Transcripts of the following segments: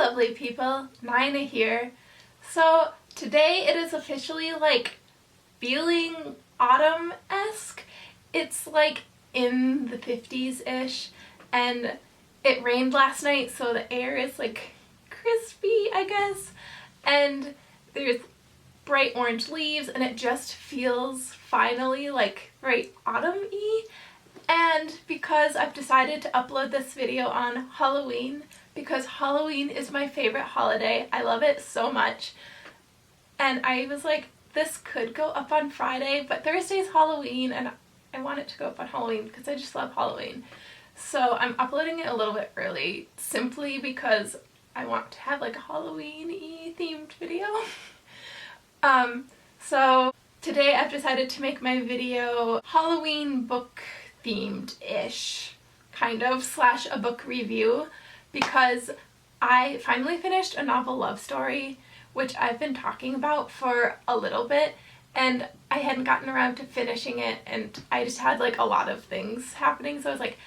lovely people, Nina here. So today it is officially like feeling autumn-esque. It's like in the 50s-ish and it rained last night, so the air is like crispy, I guess, and there's bright orange leaves and it just feels finally like very autumn-y. And because I've decided to upload this video on Halloween, because Halloween is my favorite holiday, I love it so much, and I was like, this could go up on Friday, but Thursday's Halloween and I want it to go up on Halloween because I just love Halloween. So I'm uploading it a little bit early simply because I want to have like a Halloween-y themed video. So today I've decided to make my video Halloween book themed-ish, kind of, slash a book review, because I finally finished a novel love story, which I've been talking about for a little bit, and I hadn't gotten around to finishing it, and I just had like a lot of things happening, so I was like,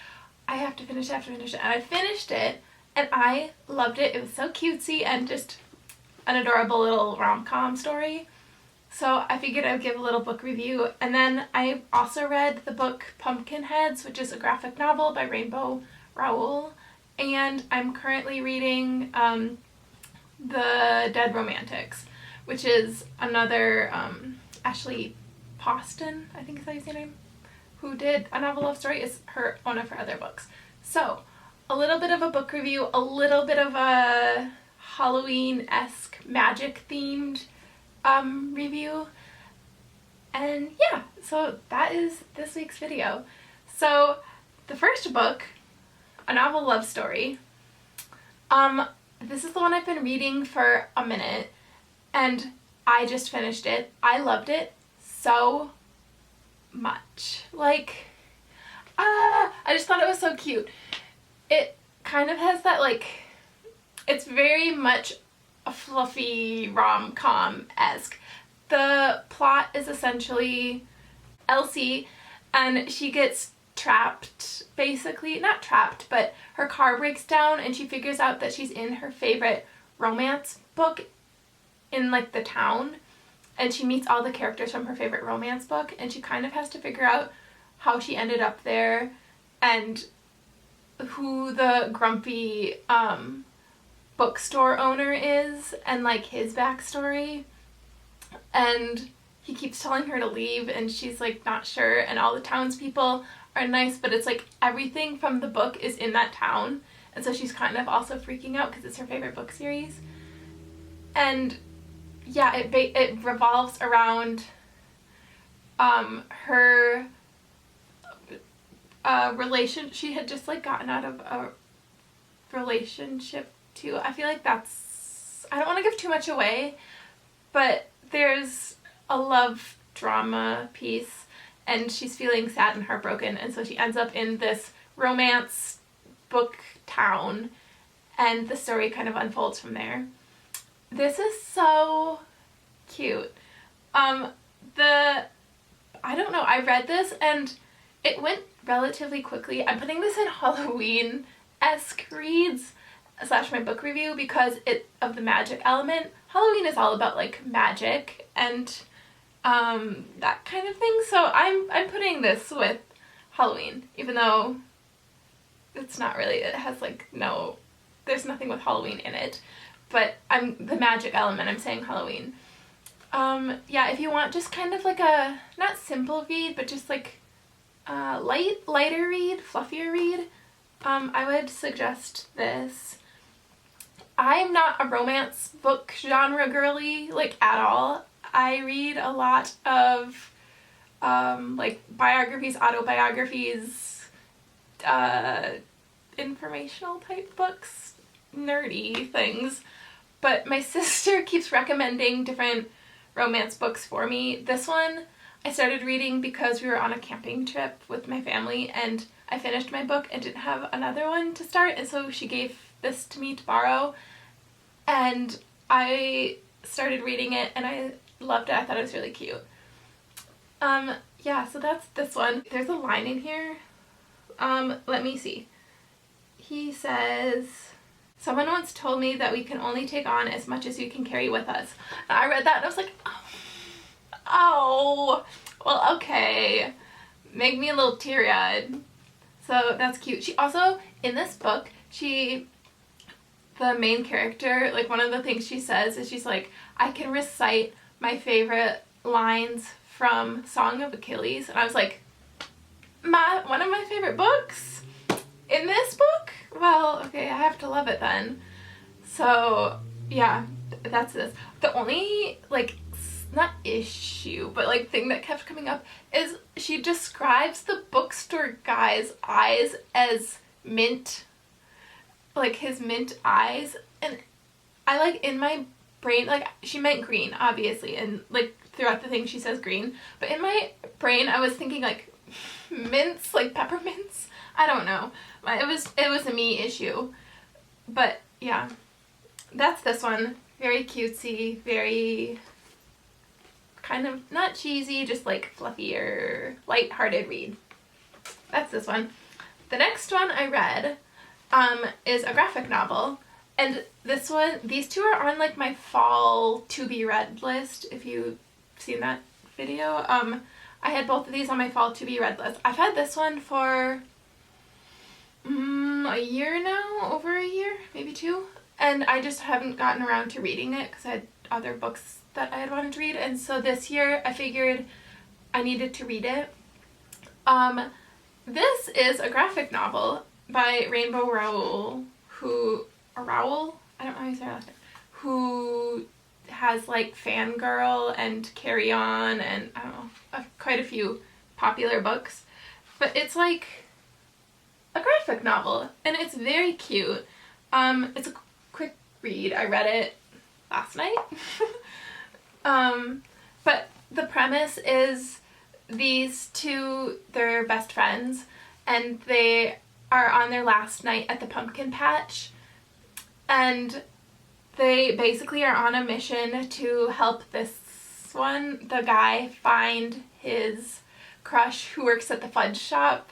I have to finish it, and I finished it, and I loved it. It was so cutesy and just an adorable little rom-com story. So I figured I'd give a little book review, and then I also read the book Pumpkinheads, which is a graphic novel by Rainbow Rowell, and I'm currently reading The Dead Romantics, which is another Ashley Poston, I think is how you say her name, who did a novel love story, is one of her other books. So a little bit of a book review, a little bit of a Halloween-esque magic themed review, and yeah, so that is this week's video. So the first book, a novel love story, this is the one I've been reading for a minute and I just finished it. I loved it so much. Like, I just thought it was so cute. It kind of has that, like, it's very much a fluffy rom-com-esque. The plot is essentially Elsie, and she gets trapped, basically. Not trapped, but her car breaks down and she figures out that she's in her favorite romance book in like the town, and she meets all the characters from her favorite romance book, and she kind of has to figure out how she ended up there and who the grumpy bookstore owner is and like his backstory. And he keeps telling her to leave and she's like not sure, and all the townspeople are nice, but it's like everything from the book is in that town, and so she's kind of also freaking out because it's her favorite book series. And yeah, it revolves around her relation. She had just like gotten out of a relationship too. I feel like that's, I don't want to give too much away, but there's a love drama piece and she's feeling sad and heartbroken, and so she ends up in this romance book town and the story kind of unfolds from there. This is so cute. I don't know, I read this and it went relatively quickly. I'm putting this in Halloween-esque reads slash my book review because of the magic element. Halloween is all about like magic and that kind of thing, so I'm putting this with Halloween, even though it's not really, it has like there's nothing with Halloween in it, but the magic element, I'm saying Halloween. Yeah, if you want just kind of like a, not simple read, but just like lighter read, fluffier read, I would suggest this. I'm not a romance book genre girly, like, at all. I read a lot of like biographies, autobiographies, informational type books, nerdy things, but my sister keeps recommending different romance books for me. This one I started reading because we were on a camping trip with my family and I finished my book and didn't have another one to start, and so she gave this to me to borrow, and I started reading it and I loved it. I thought it was really cute. Yeah, so that's this one. There's a line in here. Let me see. He says, Someone once told me that we can only take on as much as we can carry with us. And I read that and I was like, oh, well, okay. Make me a little teary-eyed. So that's cute. She also, in this book, the main character, like one of the things she says is she's like, I can recite my favorite lines from Song of Achilles. And I was like, one of my favorite books? In this book? Well, okay, I have to love it then. So, yeah, that's this. The only, like, not issue, but like thing that kept coming up is she describes the bookstore guy's eyes as mint, like his mint eyes, and I like in my brain, like she meant green obviously, and like throughout the thing she says green, but in my brain I was thinking like mints, like peppermints. I don't know. It was a me issue. But yeah. That's this one. Very cutesy, very kind of not cheesy, just like fluffier, light-hearted read. That's this one. The next one I read is a graphic novel. And these two are on like my fall to be read list, if you've seen that video. I had both of these on my fall to be read list. I've had this one for a year now, over a year, maybe 2. And I just haven't gotten around to reading it because I had other books that I had wanted to read. And so this year I figured I needed to read it. This is a graphic novel by Rainbow Rowell, I don't know how you say her last name, who has like Fangirl and Carry On and I don't know, quite a few popular books. But it's like a graphic novel and it's very cute. It's a quick read. I read it last night. But the premise is these two, they're best friends, and they are on their last night at the pumpkin patch, and they basically are on a mission to help the guy find his crush who works at the fudge shop.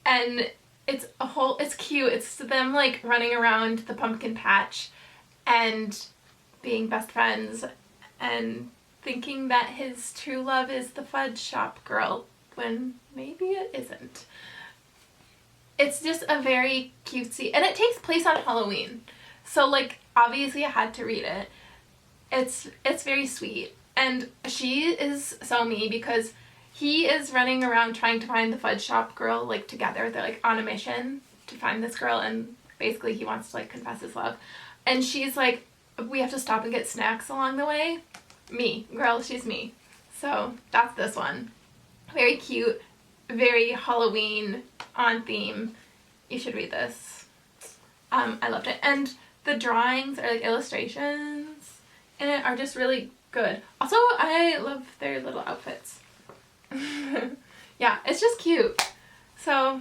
And it's cute. It's them like running around the pumpkin patch and being best friends and thinking that his true love is the fudge shop girl when maybe it isn't. It's just a very cutesy, and it takes place on Halloween. So like obviously I had to read it. It's very sweet. And she is so me because he is running around trying to find the fudge shop girl, like together. They're like on a mission to find this girl, and basically he wants to like confess his love. And she's like, we have to stop and get snacks along the way. Me, girl, she's me. So that's this one. Very cute, very Halloween on theme. You should read this. I loved it. And the drawings or like illustrations in it are just really good. Also, I love their little outfits. Yeah, it's just cute. So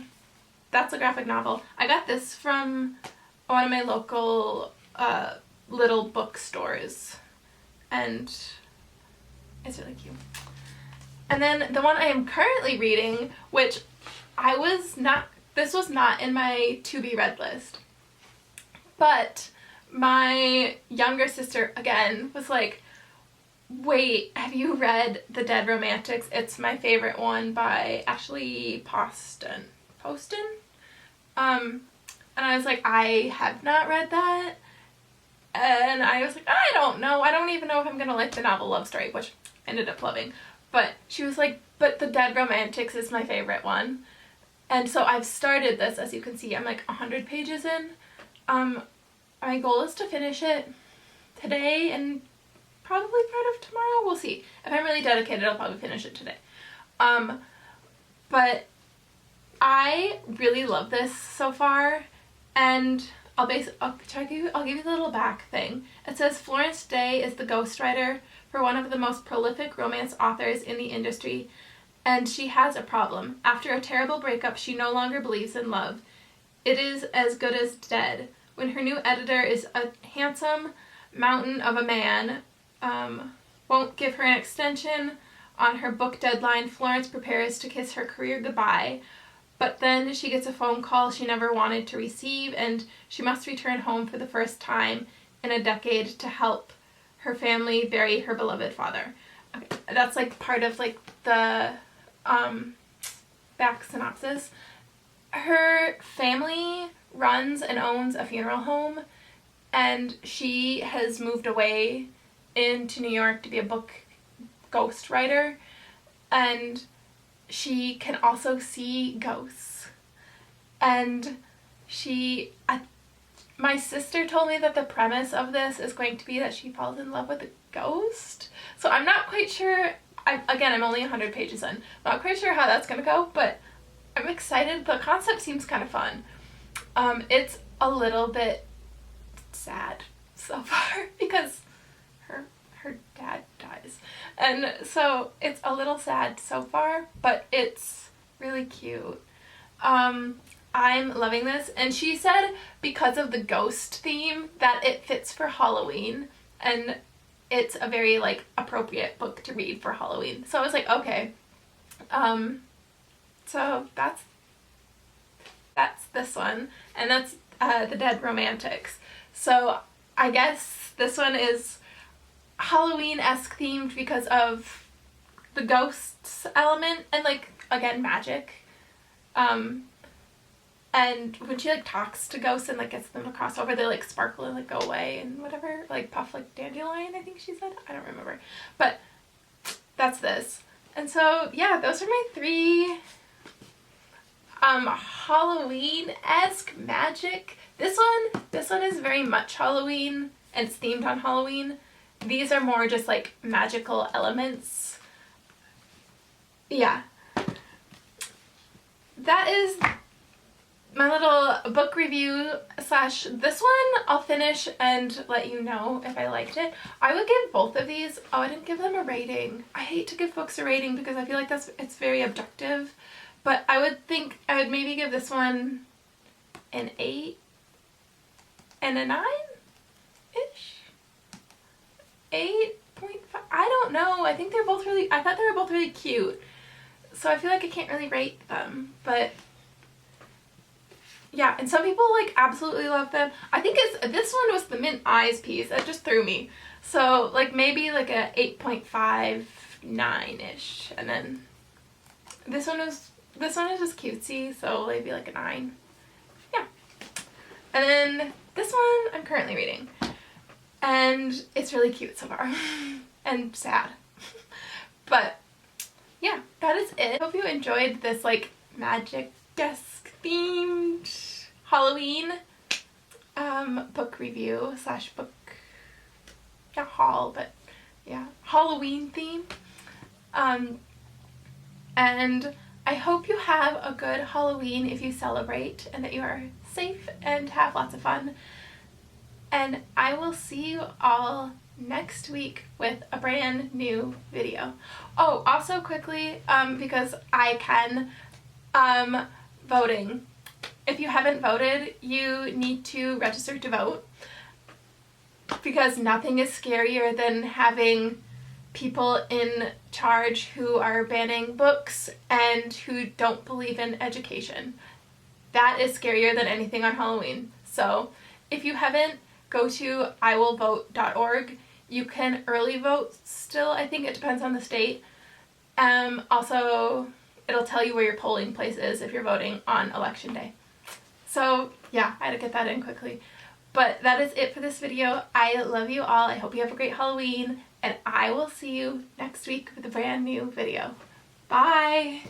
that's a graphic novel. I got this from one of my local little bookstores, and it's really cute. And then the one I am currently reading, which this was not in my to be read list, but my younger sister again was like, wait, have you read The Dead Romantics? It's my favorite one by Ashley Poston. And I was like, I have not read that. And I was like, I don't know. I don't even know if I'm going to like the novel Love Story, which I ended up loving. But she was like, but The Dead Romantics is my favorite one. And so I've started this, as you can see. I'm like 100 pages in. My goal is to finish it today and probably part of tomorrow. We'll see. If I'm really dedicated, I'll probably finish it today. But I really love this so far, and I'll give you the little back thing. It says Florence Day is the ghostwriter for one of the most prolific romance authors in the industry, and she has a problem. After a terrible breakup, she no longer believes in love. It is as good as dead. When her new editor is a handsome mountain of a man, won't give her an extension on her book deadline, Florence prepares to kiss her career goodbye. But then she gets a phone call she never wanted to receive, and she must return home for the first time in a decade to help her family bury her beloved father. Okay, that's like part of like the back synopsis. Her family runs and owns a funeral home, and she has moved away into New York to be a book ghostwriter, and she can also see ghosts. And my sister told me that the premise of this is going to be that she falls in love with a ghost. So I'm not quite sure. I'm only 100 pages in. I'm not quite sure how that's going to go, but I'm excited. The concept seems kind of fun. It's a little bit sad so far because her dad dies. And so it's a little sad so far, but it's really cute. I'm loving this. And she said because of the ghost theme that it fits for Halloween, and it's a very like appropriate book to read for Halloween. So I was like, okay. So that's this one, and that's The Dead Romantics. So I guess this one is Halloween-esque themed because of the ghosts element and like again magic. And when she like talks to ghosts and like gets them to cross over, they like sparkle and like go away and whatever, like puff like dandelion, I think she said. I don't remember, but that's this. And so yeah, those are my 3 Halloween-esque magic. This one is very much Halloween and it's themed on Halloween. These are more just like magical elements. Yeah. That is my little book review slash this one. I'll finish and let you know if I liked it. I would give both of these, oh, I didn't give them a rating. I hate to give books a rating because I feel like it's very objective. But I would maybe give this one an 8 and a 9-ish? 8.5? I don't know. I thought they were both really cute. So I feel like I can't really rate them. But yeah, and some people like absolutely love them. I think this one was the Mint Eyes piece. That just threw me. So like maybe like a 8.5, 9-ish. And then this one is just cutesy, so maybe like a 9. Yeah. And then this one I'm currently reading. And it's really cute so far. And sad. But yeah, that is it. I hope you enjoyed this like magic-esque themed Halloween book review slash book, not haul, but yeah, Halloween theme. And I hope you have a good Halloween if you celebrate, and that you are safe and have lots of fun. And I will see you all next week with a brand new video. Oh, also quickly, because I can, voting. If you haven't voted, you need to register to vote, because nothing is scarier than having people in charge who are banning books and who don't believe in education. That is scarier than anything on Halloween. So if you haven't, go to iwillvote.org. You can early vote still. I think it depends on the state. Also, it'll tell you where your polling place is if you're voting on election day. So yeah, I had to get that in quickly. But that is it for this video. I love you all. I hope you have a great Halloween, and I will see you next week with a brand new video. Bye!